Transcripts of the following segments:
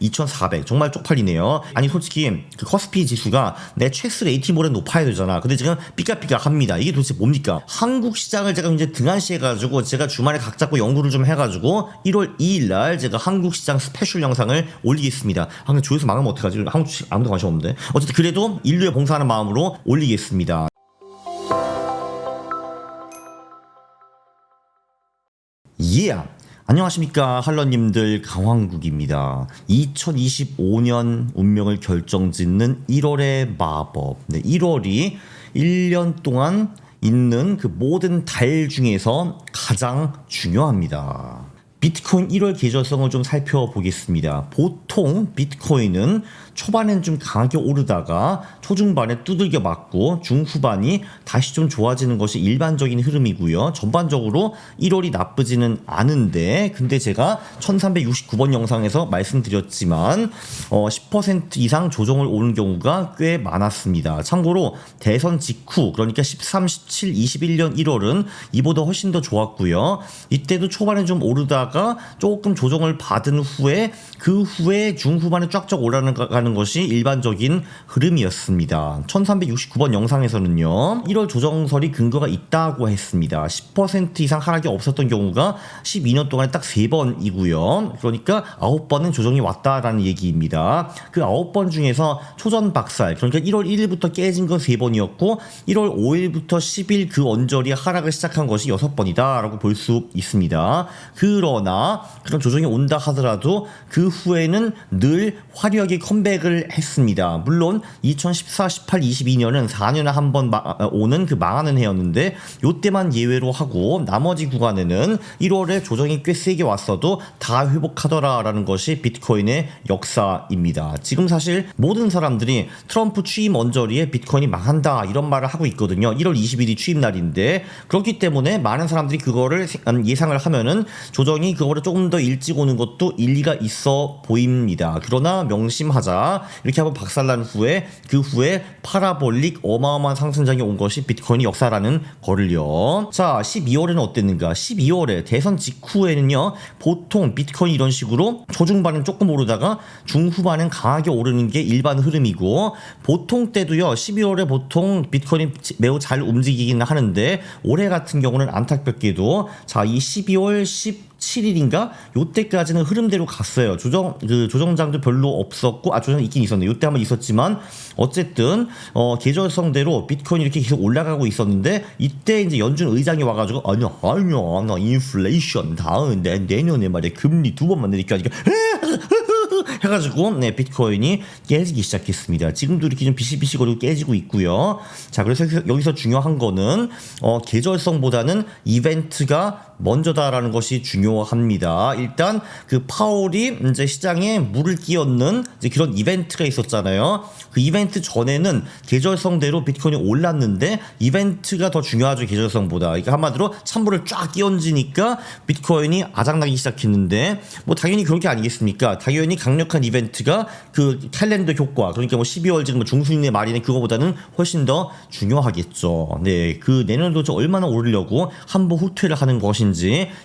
2,400 정말 쪽팔리네요. 아니 솔직히 그 커스피 지수가 내 최스 레이팅보다 높아야 되잖아. 근데 지금 삐까삐까합니다. 이게 도대체 뭡니까? 한국 시장을 제가 이제 등한시해가지고 제가 주말에 각 잡고 연구를 좀 해가지고 1월 2일날 제가 한국 시장 스페셜 영상을 올리겠습니다. 근데 조회수 망하면 어떡하지? 한국 주식 아무도 관심 없는데. 어쨌든 그래도 인류에 봉사하는 마음으로 올리겠습니다. 안녕하십니까 할러님들, 강황국입니다. 2025년 운명을 결정짓는 1월의 마법. 1월이 1년 동안 있는 그 모든 달 중에서 가장 중요합니다. 비트코인 1월 계절성을 좀 살펴보겠습니다. 보통 비트코인은 초반엔 좀 강하게 오르다가 초중반에 두들겨 맞고 중후반이 다시 좀 좋아지는 것이 일반적인 흐름이고요. 전반적으로 1월이 나쁘지는 않은데, 근데 제가 1369번 영상에서 말씀드렸지만 10% 이상 조정을 오는 경우가 꽤 많았습니다. 참고로 대선 직후, 그러니까 13, 17, 21년 1월은 이보다 훨씬 더 좋았고요. 이때도 초반에 좀 오르다가 조금 조정을 받은 후에 그 후에 중후반에 쫙쫙 올라가는 것이 일반적인 흐름이었습니다. 1369번 영상에서는요 1월 조정설이 근거가 있다고 했습니다. 10% 이상 하락이 없었던 경우가 12년 동안에 딱 3번이고요. 그러니까 9번은 조정이 왔다라는 얘기입니다. 그 9번 중에서 초전박살, 그러니까 1월 1일부터 깨진 건 3번이었고 1월 5일부터 10일 그 언저리 하락을 시작한 것이 6번이다 라고 볼 수 있습니다. 그러나 그런 조정이 온다 하더라도 그 후에는 늘 화려하게 컴백을 했습니다. 물론 2014, 18, 22년은 4년에 한 번 오는 그 망하는 해였는데 요때만 예외로 하고 나머지 구간에는 1월에 조정이 꽤 세게 왔어도 다 회복하더라라는 것이 비트코인의 역사입니다. 지금 사실 모든 사람들이 트럼프 취임 언저리에 비트코인이 망한다 이런 말을 하고 있거든요. 1월 20일이 취임 날인데, 그렇기 때문에 많은 사람들이 그거를 예상을 하면은 조정이 그거보다 조금 더 일찍 오는 것도 일리가 있어 보입니다. 그러나 명심하자, 이렇게 한번 박살난 후에 그 후에 파라볼릭 어마어마한 상승장이 온 것이 비트코인의 역사라는 거를요. 자, 12월에는 어땠는가? 12월에 대선 직후에는요 보통 비트코인이 이런 식으로 초중반은 조금 오르다가 중후반은 강하게 오르는 게 일반 흐름이고, 보통 때도요 12월에 보통 비트코인이 매우 잘 움직이긴 하는데 올해 같은 경우는 안타깝게도 이 12월 17일인가? 요때까지는 흐름대로 갔어요. 조정장도 별로 없었고, 조정 있긴 있었는데, 요때 한번 있었지만, 어쨌든, 계절성대로 비트코인이 이렇게 계속 올라가고 있었는데, 이때 이제 연준 의장이 와가지고, 아니야, 나 인플레이션 다음에 내년에 말이야, 금리 2번만 내릴게 하니까, 해가지고 비트코인이 깨지기 시작했습니다. 지금도 이렇게 좀 비실비실거리고 깨지고 있고요. 자, 그래서 여기서 중요한 거는 계절성보다는 이벤트가 먼저다라는 것이 중요합니다. 일단 그 파월이 이제 시장에 물을 끼얹는 이제 그런 이벤트가 있었잖아요. 그 이벤트 전에는 계절성대로 비트코인이 올랐는데 이벤트가 더 중요하죠, 계절성보다. 그러니까 한마디로 찬물을 쫙 끼얹으니까 비트코인이 아작나기 시작했는데, 뭐 당연히 그런 게 아니겠습니까? 당연히 강력한 이벤트가 그 캘린더 효과, 그러니까 뭐 12월 지금 중순이네 말이네 그거보다는 훨씬 더 중요하겠죠. 네, 그 내년도 얼마나 오르려고 한번 후퇴를 하는 것인지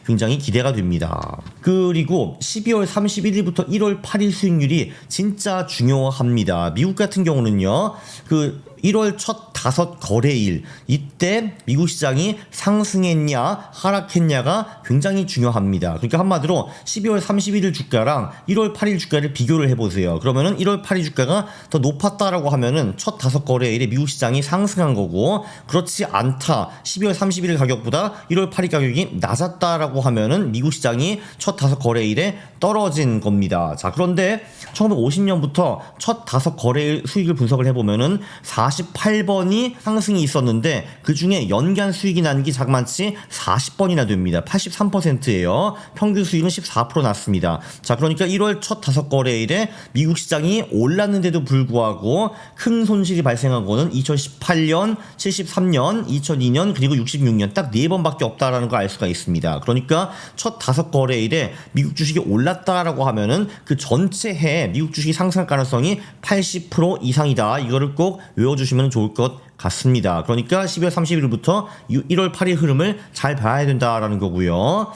굉장히 기대가 됩니다. 그리고 12월 31일부터 1월 8일 수익률이 진짜 중요합니다. 미국 같은 경우는요, 그 1월 첫 5 거래일, 이때 미국 시장이 상승했냐 하락했냐가 굉장히 중요합니다. 그러니까 한마디로 12월 31일 주가랑 1월 8일 주가를 비교를 해보세요. 그러면은 1월 8일 주가가 더 높았다라고 하면은 첫 5 거래일에 미국 시장이 상승한 거고, 그렇지 않다, 12월 31일 가격보다 1월 8일 가격이 낮았다라고 하면은 미국 시장이 첫 5 거래일에 떨어진 겁니다. 자, 그런데 1950년부터 첫 5 거래일 수익을 분석을 해보면은 48번이 상승이 있었는데 그 중에 연간 수익이 난 게 자그마치 40번이나 됩니다. 83%예요. 평균 수익은 14% 났습니다. 자, 그러니까 1월 첫 5 거래일에 미국 시장이 올랐는데도 불구하고 큰 손실이 발생한 거는 2018년, 73년, 2002년 그리고 66년 딱 4번밖에 없다라는 걸 알 수가 있습니다. 그러니까 첫 5 거래일에 미국 주식이 올랐다라고 하면은 그 전체 해에 미국 주식이 상승할 가능성이 80% 이상이다. 이거를 꼭 외워주시면 좋을 것 같습니다. 그러니까 12월 30일부터 1월 8일 흐름을 잘 봐야 된다라는 거고요.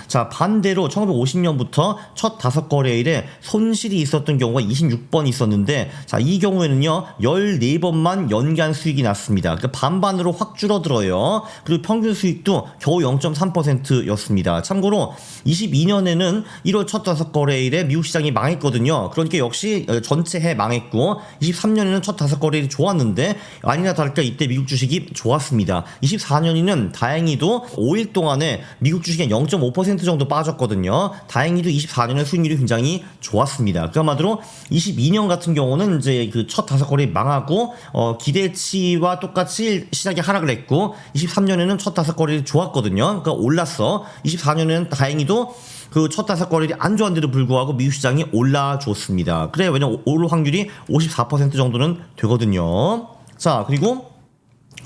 자, 반대로 1950년부터 첫 5거래일에 손실이 있었던 경우가 26번 있었는데, 자, 이 경우에는요 14번만 연간 수익이 났습니다. 그러니까 반반으로 확 줄어들어요. 그리고 평균 수익도 겨우 0.3%였습니다. 참고로 22년에는 1월 첫 5거래일에 미국 시장이 망했거든요. 그러니까 역시 전체 해 망했고, 23년에는 첫 5거래일이 좋았는데 아니나 다를까 이때 미국 주식이 좋았습니다. 24년에는 다행히도 5일 동안에 미국 주식이 0.5% 정도 빠졌거든요. 다행히도 24년에 수익률이 굉장히 좋았습니다. 그 한마디로 22년 같은 경우는 이제 그 첫 5거래일 망하고 기대치와 똑같이 시장이 하락을 했고, 23년에는 첫 5거래일이 좋았거든요. 그러니까 올랐어. 24년에는 다행히도 그 첫 5거래일이 안 좋았는데도 불구하고 미국 시장이 올라줬습니다. 그래, 왜냐면 올 확률이 54% 정도는 되거든요. 자, 그리고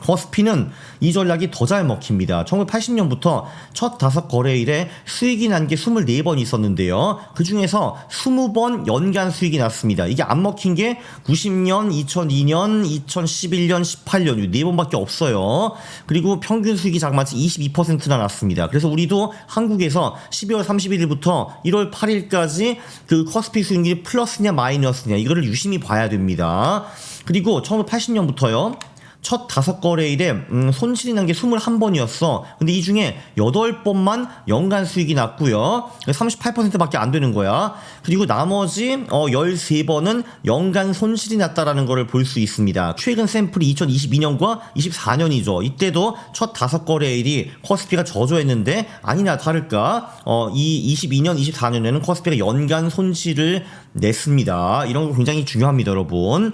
코스피는 이 전략이 더 잘 먹힙니다. 1980년부터 첫 5거래일에 수익이 난 게 24번 있었는데요. 그 중에서 20번 연간 수익이 났습니다. 이게 안 먹힌 게 90년, 2002년, 2011년, 18년 이 4번밖에 없어요. 그리고 평균 수익이 자그마치 22%나 났습니다. 그래서 우리도 한국에서 12월 31일부터 1월 8일까지 그 코스피 수익률이 플러스냐 마이너스냐 이거를 유심히 봐야 됩니다. 그리고 1980년부터요. 첫 5거래일에 손실이 난 게 21번이었어. 근데 이 중에 8번만 연간 수익이 났고요. 38%밖에 안 되는 거야. 그리고 나머지 13번은 연간 손실이 났다라는 거를 볼 수 있습니다. 최근 샘플이 2022년과 24년이죠. 이때도 첫 5거래일이 코스피가 저조했는데 아니나 다를까 이 22년, 24년에는 코스피가 연간 손실을 냈습니다. 이런 거 굉장히 중요합니다, 여러분.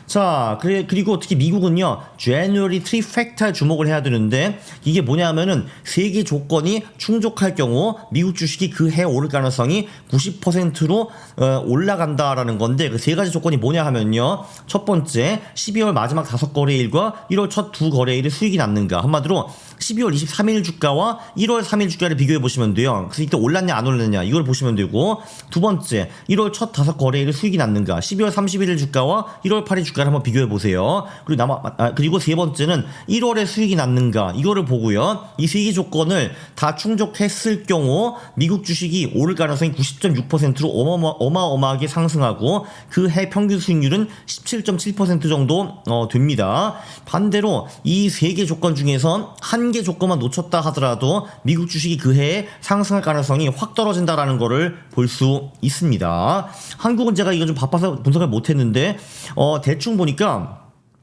자, 그리고 특히 미국은요, January 3 팩터에 주목을 해야 되는데, 이게 뭐냐면은, 세계 조건이 충족할 경우, 미국 주식이 그 해 오를 가능성이 90%로 올라간다라는 건데, 그 3가지 조건이 뭐냐 하면요, 첫 번째, 12월 마지막 5거래일과 1월 첫 2거래일에 수익이 났는가. 한마디로, 12월 23일 주가와 1월 3일 주가를 비교해 보시면 돼요. 그래서 이때 올랐냐 안 올랐냐 이걸 보시면 되고, 두 번째 1월 첫 5거래일에 수익이 났는가, 12월 31일 주가와 1월 8일 주가를 한번 비교해 보세요. 그리고 세 번째는 1월에 수익이 났는가 이거를 보고요. 이 세 개 조건을 다 충족했을 경우 미국 주식이 오를 가능성이 90.6%로 어마어마하게 상승하고 그 해 평균 수익률은 17.7% 정도 됩니다. 반대로 이 세 개 조건 중에서 한 개 조건만 놓쳤다 하더라도 미국 주식이 그 해에 상승할 가능성이 확 떨어진다라는 거를 볼 수 있습니다. 한국은 제가 이거 좀 바빠서 분석을 못했는데 대충 보니까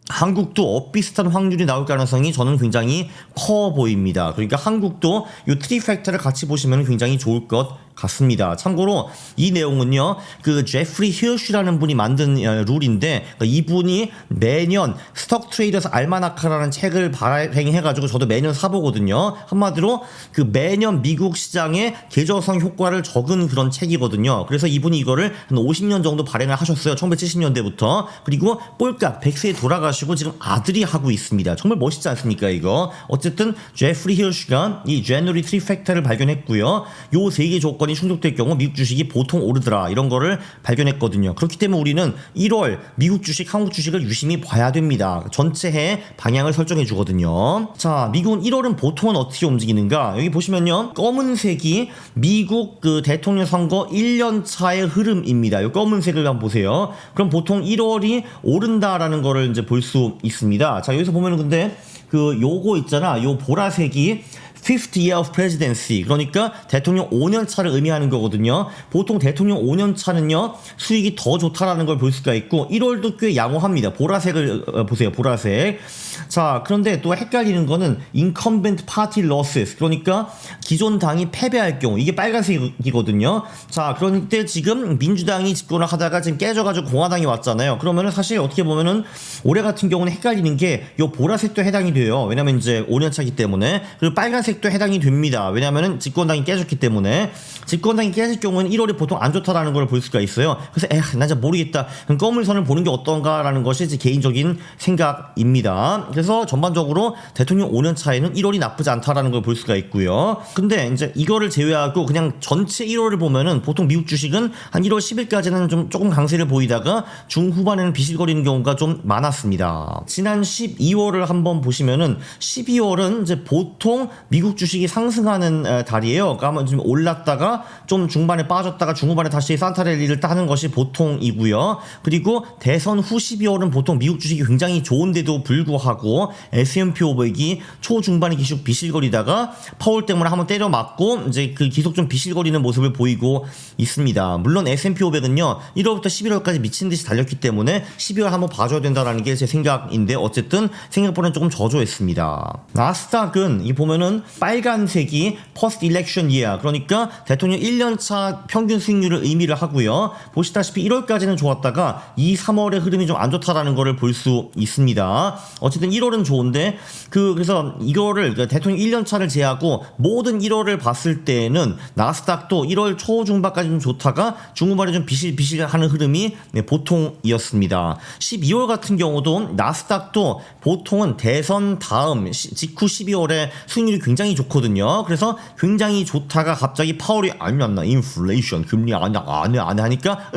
한국도 비슷한 확률이 나올 가능성이 저는 굉장히 커 보입니다. 그러니까 한국도 이 트리팩터를 같이 보시면 굉장히 좋을 것 같습니다. 참고로 이 내용은요, 그 제프리 히어쉬라는 분이 만든 룰인데, 그러니까 이분이 매년 스톡 트레이더스 알마나카라는 책을 발행해가지고 저도 매년 사보거든요. 한마디로 그 매년 미국 시장의 계절성 효과를 적은 그런 책이거든요. 그래서 이분이 이거를 한 50년 정도 발행을 하셨어요. 1970년대부터. 그리고 꼴깍 100세에 돌아가시고 지금 아들이 하고 있습니다. 정말 멋있지 않습니까, 이거? 어쨌든 제프리 히어쉬가 이 January 3 팩터를 발견했고요. 요 세 개 조건이 충족될 경우 미국 주식이 보통 오르더라 이런 거를 발견했거든요. 그렇기 때문에 우리는 1월 미국 주식, 한국 주식을 유심히 봐야 됩니다. 전체 해 방향을 설정해 주거든요. 자, 미국은 1월은 보통은 어떻게 움직이는가? 여기 보시면요, 검은색이 미국 그 대통령 선거 1년 차의 흐름입니다. 이 검은색을 한번 보세요. 그럼 보통 1월이 오른다라는 거를 이제 볼 수 있습니다. 자, 여기서 보면은 근데 그 요거 있잖아, 요 보라색이 50th year of presidency, 그러니까 대통령 5년 차를 의미하는 거거든요. 보통 대통령 5년 차는요 수익이 더 좋다라는 걸 볼 수가 있고 1월도 꽤 양호합니다. 보라색을 보세요, 보라색. 자, 그런데 또 헷갈리는 거는 incumbent party losses, 그러니까 기존 당이 패배할 경우, 이게 빨간색이거든요. 자, 그런데 지금 민주당이 집권을 하다가 지금 깨져가지고 공화당이 왔잖아요. 그러면은 사실 어떻게 보면은 올해 같은 경우는 헷갈리는 게 요 보라색도 해당이 돼요. 왜냐면 이제 5년 차기 때문에. 그리고 빨간색도 해당이 됩니다. 왜냐면은 집권당이 깨졌기 때문에. 집권당이 깨질 경우는 1월이 보통 안 좋다라는 걸 볼 수가 있어요. 그래서 나 진짜 모르겠다, 그럼 검은 선을 보는 게 어떤가라는 것이 제 개인적인 생각입니다. 그래서 전반적으로 대통령 5년 차에는 1월이 나쁘지 않다라는 걸 볼 수가 있고요. 근데 이제 이거를 제외하고 그냥 전체 1월을 보면은 보통 미국 주식은 한 1월 10일까지는 좀 조금 강세를 보이다가 중후반에는 비실거리는 경우가 좀 많았습니다. 지난 12월을 한번 보시면은 12월은 이제 보통 미국 미국 주식이 상승하는 달이에요. 그러니까 지금 올랐다가 좀 중반에 빠졌다가 중후반에 다시 산타랠리를 따는 것이 보통이고요. 그리고 대선 후 12월은 보통 미국 주식이 굉장히 좋은데도 불구하고 S&P 500이 초중반에 계속 비실거리다가 파월 때문에 한번 때려 맞고 이제 그 계속 좀 비실거리는 모습을 보이고 있습니다. 물론 S&P 500은요 1월부터 11월까지 미친 듯이 달렸기 때문에 12월 한번 봐줘야 된다라는 게 제 생각인데 어쨌든 생각보다는 조금 저조했습니다. 나스닥은 이 보면은 빨간색이 Post Election Year, 그러니까 대통령 1년차 평균 수익률을 의미를 하고요. 보시다시피 1월까지는 좋았다가 2, 3월의 흐름이 좀 안 좋다라는 거를 볼 수 있습니다. 어쨌든 1월은 좋은데 그래서 이거를 대통령 1년차를 제하고 모든 1월을 봤을 때는 나스닥도 1월 초중반까지 좀 좋다가 중후반에 좀 비실비실하는 흐름이 보통이었습니다. 12월 같은 경우도 나스닥도 보통은 대선 다음 직후 12월에 수익률이 굉장히 좋거든요. 그래서 굉장히 좋다가 갑자기 파월이 아니었나 인플레이션 금리 안 해 하니까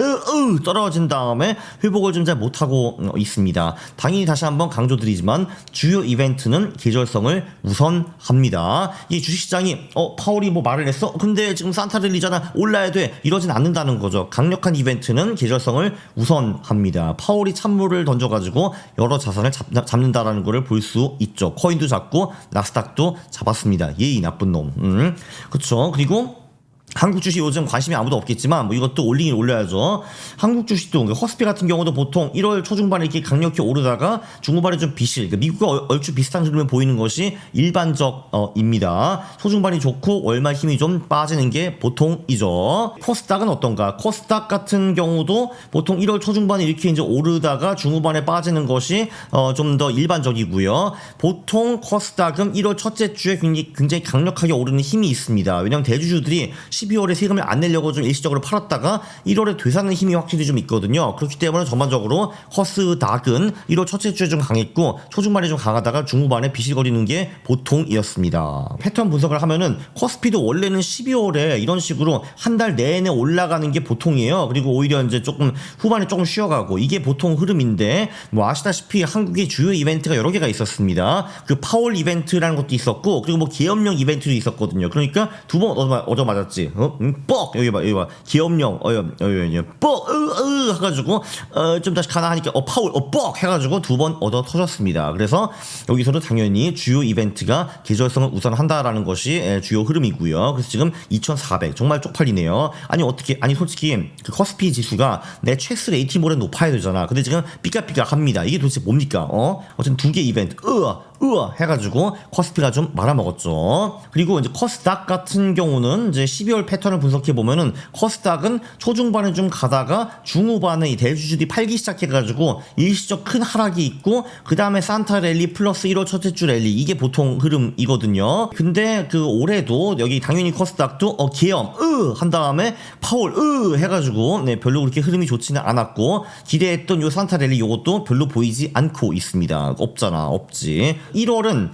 떨어진 다음에 회복을 좀 잘 못하고 있습니다. 당연히 다시 한번 강조드리지만 주요 이벤트는 계절성을 우선합니다. 이 주식시장이 파월이 뭐 말을 했어? 근데 지금 산타랠리잖아 올라야 돼 이러진 않는다는 거죠. 강력한 이벤트는 계절성을 우선합니다. 파월이 찬물을 던져가지고 여러 자산을 잡는다라는 거를 볼 수 있죠. 코인도 잡고 나스닥도 잡았습니다. 예의 나쁜 놈. 그렇죠. 그리고 한국 주식 요즘 관심이 아무도 없겠지만 뭐 이것도 올리긴 올려야죠. 한국 주식도 허스피 같은 경우도 보통 1월 초중반에 이렇게 강력히 오르다가 중후반에 좀 비실, 그러니까 미국과 얼추 비슷한 흐름을 보이는 것이 일반적입니다. 초중반이 좋고 월말 힘이 좀 빠지는 게 보통이죠. 코스닥은 어떤가? 코스닥 같은 경우도 보통 1월 초중반에 이렇게 이제 오르다가 중후반에 빠지는 것이 좀 더 일반적이고요. 보통 코스닥은 1월 첫째 주에 굉장히 강력하게 오르는 힘이 있습니다. 왜냐하면 대주주들이 12월에 세금을 안 내려고 좀 일시적으로 팔았다가 1월에 되사는 힘이 확실히 좀 있거든요. 그렇기 때문에 전반적으로 코스닥은 1월 첫째 주에 좀 강했고 초중반에 좀 강하다가 중후반에 비실거리는 게 보통이었습니다. 패턴 분석을 하면은 코스피도 원래는 12월에 이런 식으로 한 달 내내 올라가는 게 보통이에요. 그리고 오히려 이제 조금 후반에 조금 쉬어가고 이게 보통 흐름인데 뭐 아시다시피 한국의 주요 이벤트가 여러 개가 있었습니다. 그 파월 이벤트라는 것도 있었고 그리고 뭐 기업령 이벤트도 있었거든요. 그러니까 두 번 얻어 맞았지. 뻑 여기 봐 기업령 뻑 해가지고 좀 다시 가나 하니까 파월 뻑 해가지고 두 번 얻어 터졌습니다. 그래서 여기서도 당연히 주요 이벤트가 계절성을 우선한다라는 것이 주요 흐름이고요. 그래서 지금 2,400 정말 쪽팔리네요. 아니 솔직히 그 코스피 지수가 내 최스 레이팅보다 높아야 되잖아. 근데 지금 삐까삐까합니다. 이게 도대체 뭡니까? 어쨌든 두 개 이벤트 해가지고 코스피가 좀 말아먹었죠. 그리고 이제 코스닥 같은 경우는 이제 12월 패턴을 분석해 보면은 코스닥은 초중반에 좀 가다가 중후반에 이 대주주들이 팔기 시작해가지고 일시적 큰 하락이 있고 그 다음에 산타 랠리 플러스 1월 첫째 주 랠리 이게 보통 흐름이거든요. 근데 그 올해도 여기 당연히 코스닥도 계엄 한 다음에 파월 해가지고 별로 그렇게 흐름이 좋지는 않았고 기대했던 요 산타 랠리 요것도 별로 보이지 않고 있습니다. 없지. 1월은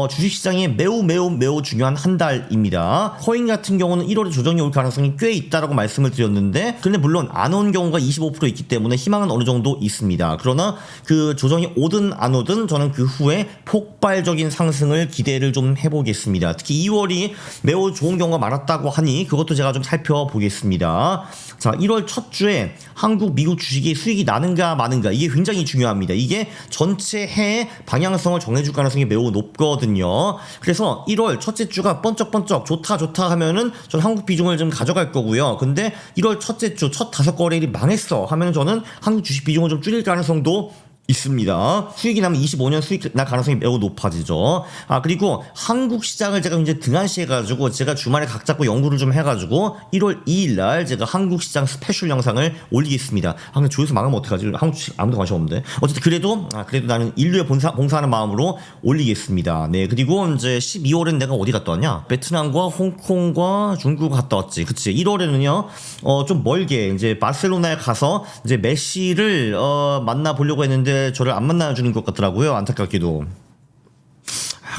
주식시장에 매우 중요한 한 달입니다. 코인 같은 경우는 1월에 조정이 올 가능성이 꽤 있다라고 말씀을 드렸는데 근데 물론 안 온 경우가 25% 있기 때문에 희망은 어느 정도 있습니다. 그러나 그 조정이 오든 안 오든 저는 그 후에 폭발적인 상승을 기대를 좀 해보겠습니다. 특히 2월이 매우 좋은 경우가 많았다고 하니 그것도 제가 좀 살펴보겠습니다. 자, 1월 첫 주에 한국, 미국 주식이 수익이 나는가 마는가 이게 굉장히 중요합니다. 이게 전체 해의 방향성을 정해줄 가능성이 매우 높거든요. 그래서 1월 첫째 주가 번쩍번쩍 좋다 하면은 전 한국 비중을 좀 가져갈 거고요. 근데 1월 첫째 주 첫 5거래일이 망했어 하면 저는 한국 주식 비중을 좀 줄일 가능성도 있습니다. 수익이 나면 25년 수익 날 가능성이 매우 높아지죠. 그리고 한국 시장을 제가 이제 등한시해가지고 제가 주말에 각 잡고 연구를 좀 해가지고 1월 2일 날 제가 한국 시장 스페셜 영상을 올리겠습니다. 근데 조회수 망하면 어떡하지? 한국 주식 아무도 관심 없는데. 어쨌든 그래도 나는 인류에 봉사하는 마음으로 올리겠습니다. 네, 그리고 이제 12월엔 내가 어디 갔다 왔냐? 베트남과 홍콩과 중국 갔다 왔지. 그치? 1월에는요, 좀 멀게 이제 바르셀로나에 가서 이제 메시를 만나 보려고 했는데 저를 안 만나주는 것 같더라고요. 안타깝게도.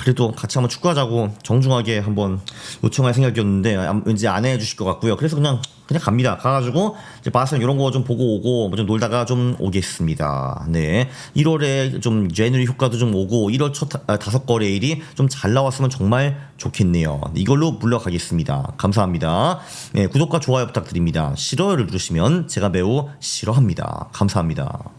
그래도 같이 한번 축구하자고 정중하게 한번 요청할 생각이었는데 왠지 안 해주실 것 같고요. 그래서 그냥 그냥 갑니다. 가가지고 이제 바스는 이런 거 좀 보고 오고 뭐 좀 놀다가 좀 오겠습니다. 네, 1월에 좀 제너리 효과도 좀 오고 1월 첫 5거래일이 좀 잘 나왔으면 정말 좋겠네요. 이걸로 물러가겠습니다. 감사합니다. 네, 구독과 좋아요 부탁드립니다. 싫어요를 누르시면 제가 매우 싫어합니다. 감사합니다.